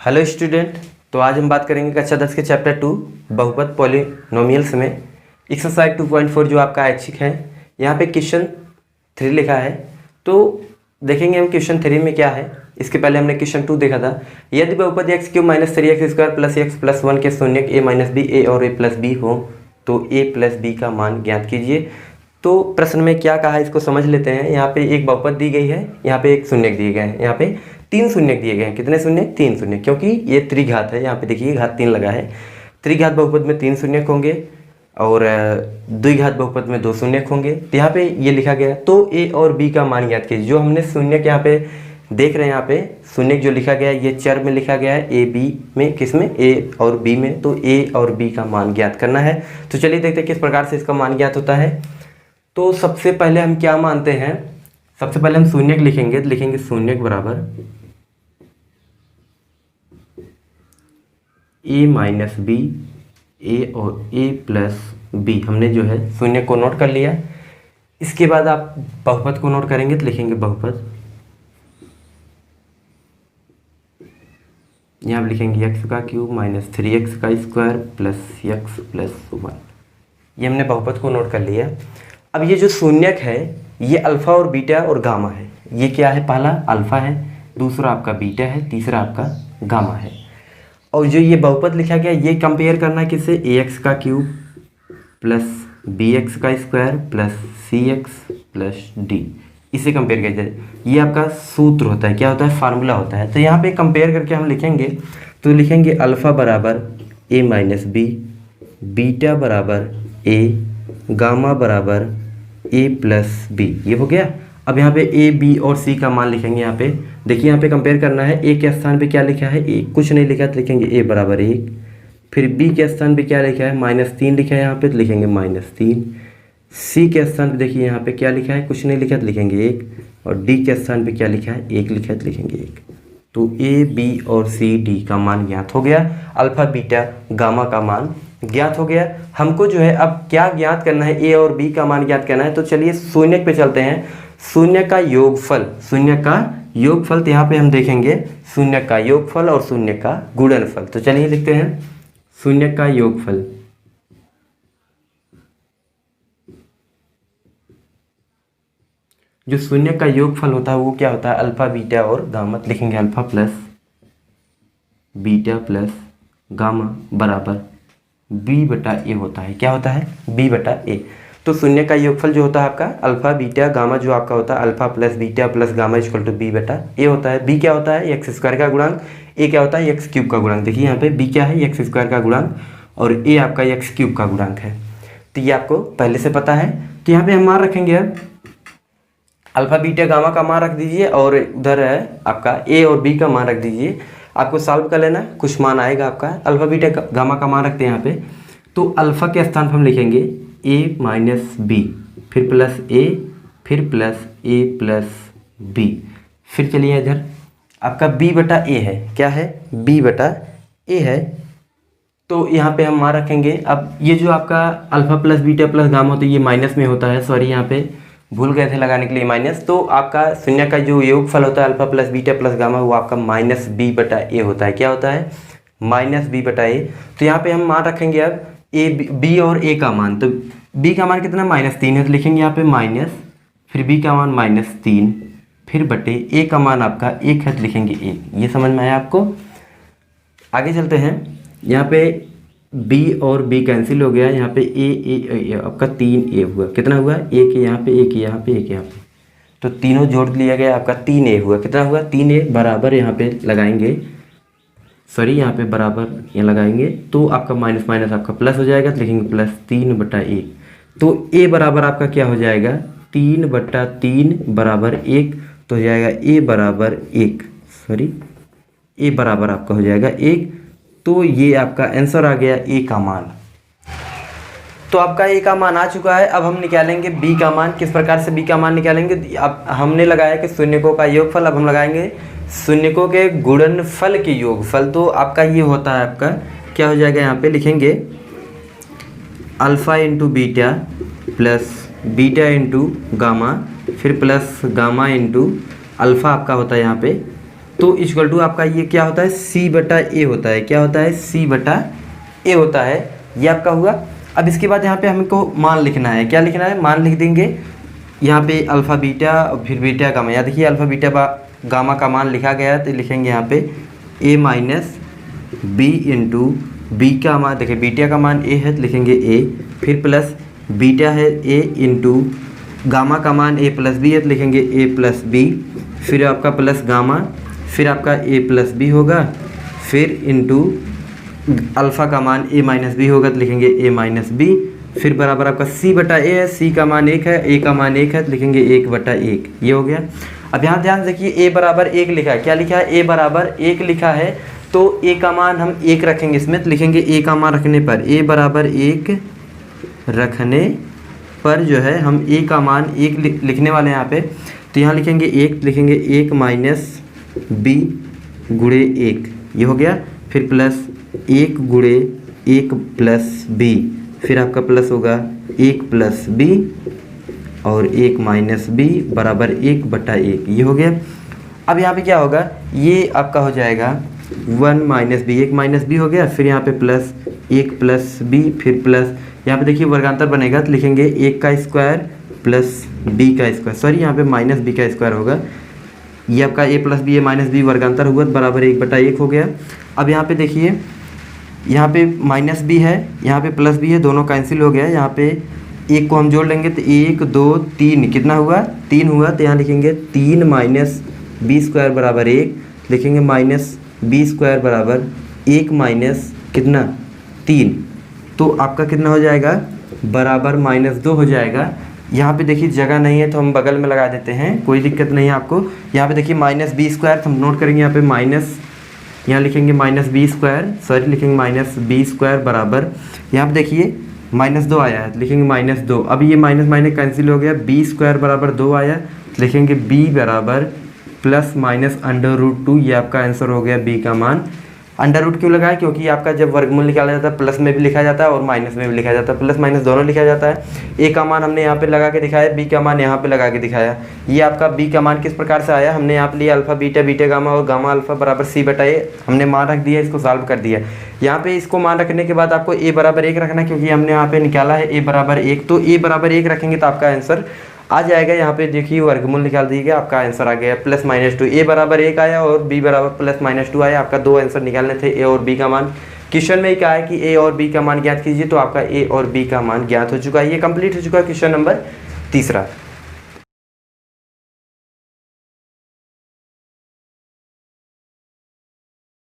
Hello student. तो आज हम बात करेंगे कक्षा 10 के चैप्टर 2 बहुपद पॉलिनोमियल्स में एक्सरसाइज 2.4 जो आपका ऐच्छिक है। यहाँ पे क्वेश्चन 3 लिखा है, तो देखेंगे हम क्वेश्चन 3 में क्या है। इसके पहले हमने क्वेश्चन 2 देखा था। यदि बहुपद x³ - 3x² + x + 1 के शून्य a - b a और a + b हो तो a + b का मान ज्ञात कीजिए। तो प्रश्न में क्या कहा है इसको समझ लेते हैं। यहाँ पे एक बहुपद दी गई है, यहाँ पे एक शून्य दिए गए हैं, यहाँ पे 3 शून्य दिए गए हैं। कितने शून्य? 3 शून्य, क्योंकि ये त्रिघात है। यहाँ पे देखिए घात 3 लगा है। त्रिघात बहुपद में 3 शून्य होंगे और द्विघात बहुपद में 2 शून्य होंगे। तो यहाँ पे ये लिखा गया, तो a और b का मान ज्ञात कीजिए। जो हमने शून्य यहाँ पे देख रहे हैं, यहाँ पे शून्य जो लिखा गया है ये चर में लिखा गया है, a b में, किसमें? a और b में। तो a और b का मान ज्ञात करना है। तो चलिए देखते हैं किस प्रकार से इसका मान ज्ञात होता है। तो सबसे पहले हम क्या मानते हैं, सबसे पहले हम शून्य लिखेंगे। तो लिखेंगे शून्य बराबर a - b, a और a + b। हमने जो है शून्य को नोट कर लिया। इसके बाद आप बहुपद को नोट करेंगे तो लिखेंगे बहुपद, यहाँ पर लिखेंगे x³ - 3x² + x + 1। ये हमने बहुपद को नोट कर लिया। अब ये जो शून्यक है ये अल्फ़ा और बीटा और गामा है। ये क्या है? पहला अल्फ़ा है, दूसरा आपका बीटा है, तीसरा आपका गामा है। और जो ये बहुपद लिखा गया ये कंपेयर करना है किससे? ax³ + bx² + cx + d। इसे कंपेयर किया जाए। ये आपका सूत्र होता है, क्या होता है? फार्मूला होता है। तो यहाँ पे कंपेयर करके हम लिखेंगे तो लिखेंगे अल्फ़ा बराबर a - b, बीटा बराबर a, गामा बराबर a + b। ये हो गया। अब यहाँ पे a, b और c का मान लिखेंगे। यहाँ पे देखिए, यहाँ पे कंपेयर करना है। a के स्थान पे क्या लिखा है? a, कुछ नहीं लिखा तो लिखेंगे a बराबर 1। फिर b के स्थान पे क्या लिखा है? -3 लिखा है यहाँ पे, तो लिखेंगे -3। c के स्थान पे देखिए यहाँ पे क्या लिखा है? कुछ नहीं लिखा तो लिखेंगे 1। और d के स्थान पे क्या लिखा है? 1 लिखा है तो लिखेंगे 1। तो a, b और c, d का मान ज्ञात हो गया। अल्फ़ा, बीटा, गामा का मान ज्ञात हो गया। हमको जो है अब क्या ज्ञात करना है? a और b का मान ज्ञात करना है। तो चलिए शून्य पे चलते हैं। शून्य का योगफल, शून्य का योगफल, तो यहाँ पे हम देखेंगे शून्य का योगफल और शून्य का गुणनफल। तो चलिए लिखते हैं शून्य का योगफल। जो शून्य का योगफल होता है वो क्या होता है? अल्फ़ा, बीटा और गामा। लिखेंगे अल्फ़ा + बीटा + गामा बराबर b/a होता है। क्या होता है? b/a। तो शून्य का योगफल जो होता है आपका अल्फ़ा, बीटा, गामा, जो आपका होता है अल्फ़ा + बीटा + गामा = b/a होता है। b क्या होता है? x² का गुणांक। a क्या होता है? x³ का गुणांक। देखिए यहाँ पे b क्या है? x² का गुणांक और a आपका x³ का गुणांक है। तो ये आपको पहले से पता है। तो यहाँ पे हम मान रखेंगे, अब अल्फ़ा, बीटा, गामा का मान रख दीजिए और उधर है आपका a और b का मान रख दीजिए। आपको सॉल्व कर लेना, कुछ मान आएगा आपका। अल्फ़ा, बीटा, गामा का मान रखते हैं यहाँ पे। तो अल्फ़ा के स्थान पर हम लिखेंगे a - b, फिर +a, फिर +a + b। फिर चलिए इधर आपका b/a है। क्या है? b/a है। तो यहाँ पे हम मान रखेंगे। अब ये जो आपका अल्फ़ा + बीटा + गामा तो ये माइनस में होता है। सॉरी, यहाँ पे भूल गए थे लगाने के लिए माइनस। तो आपका शून्य का जो योगफल होता है अल्फ़ा + बीटा + गामा वो आपका -b/a होता है। क्या होता है? -b/a। तो यहाँ पे हम मान रखेंगे अब b और a का मान। तो b का मान कितना? -3 है, तो लिखेंगे यहाँ पे माइनस, फिर b का मान -3, फिर बटे a का मान आपका 1 है तो लिखेंगे 1। ये समझ में आया आपको? आगे चलते हैं। यहाँ पे b और b कैंसिल हो गया। यहाँ पे a आपका 3a हुआ। कितना हुआ? 1 यहाँ पे, 1 यहाँ पे, 1 यहाँ पे। तो तीनों जोड़ लिया गया, आपका 3a हुआ। कितना हुआ? 3a बराबर, यहाँ पे लगाएंगे, सॉरी यहाँ पे बराबर यहाँ लगाएंगे तो आपका माइनस माइनस आपका प्लस हो जाएगा। तो लिखेंगे +3/1। तो a बराबर आपका क्या हो जाएगा? 3/3 बराबर 1। तो हो जाएगा a बराबर 1, सॉरी a बराबर आपका हो जाएगा 1। तो ये आपका आंसर आ गया a का मान। तो आपका a का मान आ चुका है। अब हम निकालेंगे b का मान। किस प्रकार से b का मान निकालेंगे? अब हमने लगाया कि शून्यकों का योगफल, अब हम लगाएंगे शून्यकों के गुणनफल के योगफल। तो आपका ये होता है, आपका क्या हो जाएगा? यहाँ पे लिखेंगे अल्फ़ा × बीटा + बीटा × गामा, फिर + गामा × अल्फ़ा आपका होता है यहाँ पे तो इक्वल टू आपका ये क्या होता है, सी बटा ए होता है। क्या होता है, सी बटा ए होता है। ये आपका हुआ। अब इसके बाद यहाँ पे हमको मान लिखना है। क्या लिखना है, मान लिख देंगे यहाँ पे अल्फ़ा बीटा और फिर बीटा गामा। यहाँ देखिए अल्फ़ा बीटा गामा का मान लिखा गया है, तो लिखेंगे यहाँ पे ए माइनस बी इंटू बी का मान, देखिए बीटा का मान ए है तो लिखेंगे ए, फिर प्लस बीटा है ए इंटू गामा का मान ए प्लस बी है तो लिखेंगे ए प्लस बी, फिर आपका प्लस गामा, फिर आपका ए प्लस बी होगा, फिर इंटू अल्फ़ा का मान ए माइनस बी होगा तो लिखेंगे ए माइनस बी, फिर बराबर आपका सी बटा ए है, सी का मान 1 है, ए का मान 1 है तो लिखेंगे 1 बटा 1। ये हो गया। अब यहाँ ध्यान देखिए ए बराबर 1 लिखा है। क्या लिखा है, ए बराबर 1 लिखा है, तो ए का मान हम 1 रखेंगे इसमें, तो लिखेंगे ए का मान रखने पर, ए बराबर 1 रखने पर जो है हम ए का मान 1 लिखने वाले हैं यहाँ पे, तो यहाँ लिखेंगे 1, लिखेंगे 1 माइनस बी गुणे 1, ये हो गया, फिर प्लस 1 गुणे 1 प्लस बी, फिर आपका प्लस होगा 1 प्लस बी और 1 माइनस बी बराबर 1 बटा 1, ये हो गया। अब यहाँ पे क्या होगा, ये आपका हो जाएगा 1 माइनस बी, 1 माइनस बी हो गया, फिर यहाँ पे प्लस 1 प्लस बी, फिर प्लस यहाँ पे देखिए वर्गांतर बनेगा तो लिखेंगे 1 का स्क्वायर प्लस बी का स्क्वायर, सॉरी यहाँ पे माइनस बी का स्क्वायर होगा। ये आपका ए प्लस बी, ए माइनस बी वर्गांतर हुआ तो बराबर 1 बटा 1 हो गया। अब यहाँ पे देखिए यहाँ पे माइनस बी है, यहाँ पे प्लस बी है, दोनों कैंसिल हो गया। यहाँ पे 1 को हम जोड़ लेंगे तो 1 2 3 कितना हुआ, 3 हुआ, तो यहाँ लिखेंगे 3 माइनस बी स्क्वायर बराबर 1, लिखेंगे माइनस बी स्क्वायर बराबर 1 माइनस कितना 3, तो आपका कितना हो जाएगा, बराबर -2 हो जाएगा। यहाँ पे देखिए जगह नहीं है तो हम बगल में लगा देते हैं, कोई दिक्कत नहीं है आपको। यहाँ पे देखिए माइनस बी स्क्वायर, तो हम नोट करेंगे यहाँ पे माइनस, यहाँ लिखेंगे माइनस बी स्क्वायर, सॉरी लिखेंगे माइनस बी स्क्वायर बराबर, यहाँ पे देखिए -2 आया है तो लिखेंगे -2। अब ये माइनस माइनस कैंसिल हो गया, बी स्क्वायर बराबर 2 आया तो लिखेंगे बी बराबर प्लस माइनस √2, ये आपका आंसर हो गया बी का मान। अंडर रूट क्यों लगाया, क्योंकि आपका जब वर्गमूल निकाला जाता है प्लस में भी लिखा जाता है और माइनस में भी लिखा जाता है, प्लस माइनस दोनों लिखा जाता है। ए का मान हमने यहाँ पे लगा के दिखाया, बी का मान यहाँ पे लगा के दिखाया। ये आपका बी का मान किस प्रकार से आया, हमने यहाँ पे लिया अल्फा बीटा, बीटा गामा और गामा अल्फा बराबर सी बटा ए, हमने मान रख दिया, इसको सॉल्व कर दिया। यहाँ पे इसको मान रखने के बाद आपको ए बराबर 1 रखना, क्योंकि हमने यहाँ पे निकाला है ए बराबर 1, तो ए बराबर 1 रखेंगे तो आपका आंसर आ जाएगा। यहाँ पे देखिए वर्गमूल निकाल दीजिएगा, आपका आंसर आ गया +-2। ए बराबर 1 आया और बी बराबर +-2 आया। आपका 2 आंसर निकालने थे, ए और बी का मान। क्वेश्चन में क्या है कि ए और बी का मान ज्ञात कीजिए, तो आपका ए और बी का मान ज्ञात हो चुका है। ये कंप्लीट हो चुका है क्वेश्चन नंबर 3।